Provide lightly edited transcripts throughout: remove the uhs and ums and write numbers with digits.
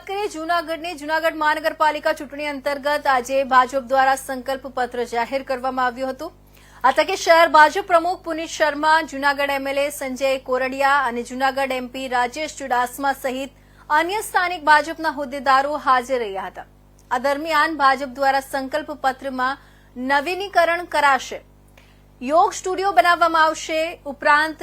કરીએ જૂનાગઢની જૂનાગઢ મહાનગરપાલિકા ચૂંટણી અંતર્ગત આજે ભાજપ દ્વારા સંકલ્પ પત્ર જાહેર કરવામાં આવ્યું હતું। આ તકે શહેર ભાજપ પ્રમુખ પુનિત શર્મા, જૂનાગઢ એમએલએ સંજય કોરડિયા અને જૂનાગઢ એમપી રાજેશ ચુડાસમા સહિત અન્ય સ્થાનિક ભાજપના હોદ્દેદારો હાજર રહ્યા હતા। આ દરમિયાન ભાજપ દ્વારા સંકલ્પ પત્રમાં નવીનીકરણ કરાશે, યોગ સ્ટુડિયો બનાવવામાં આવશે, ઉપરાંત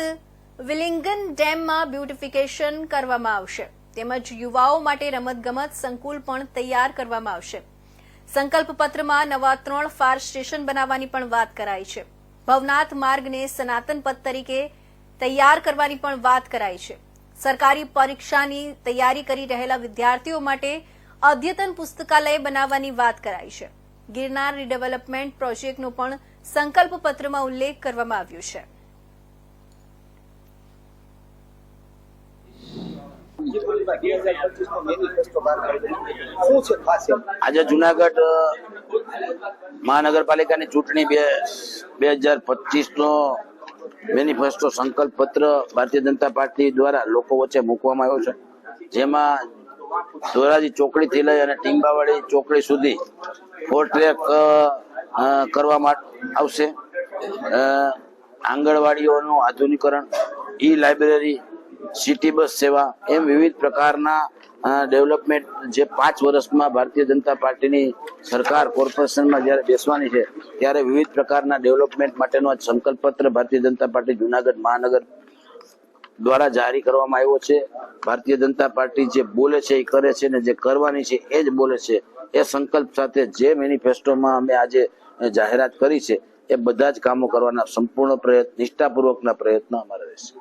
વિલિંગન ડેમમાં બ્યુટિફિકેશન કરવામાં આવશે તેમજ યુવાઓ માટે રમતગમત સંકુલ પણ તૈયાર કરવામાં આવશે। સંકલ્પ પત્રમાં નવા 3 ફાયર સ્ટેશન બનાવવાની પણ વાત કરાઈ છે। ભવનાથ માર્ગને સનાતન પથ તરીકે તૈયાર કરવાની પણ વાત કરાઈ છે। સરકારી પરીક્ષાની તૈયારી કરી રહેલા વિદ્યાર્થીઓ માટે અદ્યતન પુસ્તકાલય બનાવવાની વાત કરાઈ છે। ગિરનાર રીડેવલપમેન્ટ પ્રોજેક્ટનો પણ સંકલ્પ પત્રમાં ઉલ્લેખ કરવામાં આવ્યો છે। આજે જૂનાગઢ મહાનગરપાલિકાની ચૂંટણી 2025 નો મેનિફેસ્ટો સંકલ્પ પત્ર ભારતીય જનતા પાર્ટી દ્વારા લોકો વચ્ચે મૂકવામાં આવ્યો છે, જેમાં ધોરાજી ચોકડી થી લઈ અને ટીંબાવાડી ચોકડી સુધી 4 ટ્રેક કરવામાં આવશે। આંગણવાડીઓનું આધુનિકરણ, ઈ લાઇબ્રેરી, સિટી બસ સેવા એમ વિવિધ પ્રકારના ડેવલપમેન્ટ જે 5 વર્ષમાં ભારતીય જનતા પાર્ટીની સરકાર કોર્પોરેશનમાં જ્યારે બેસવાની છે ત્યારે વિવિધ પ્રકારના ડેવલપમેન્ટ માટેનો આ સંકલ્પ પત્ર ભારતીય જનતા પાર્ટી જૂનાગઢ મહાનગર દ્વારા જારી કરવામાં આવ્યો છે। ભારતીય જનતા પાર્ટી જે બોલે છે એ કરે છે ને જે કરવાની છે એ જ બોલે છે। એ સંકલ્પ સાથે જે મેનિફેસ્ટોમાં અમે આજે જાહેરાત કરી છે એ બધા જ કામો કરવાના સંપૂર્ણ પ્રયત્ન, નિષ્ઠાપૂર્વકના પ્રયત્નો અમારા રહેશે।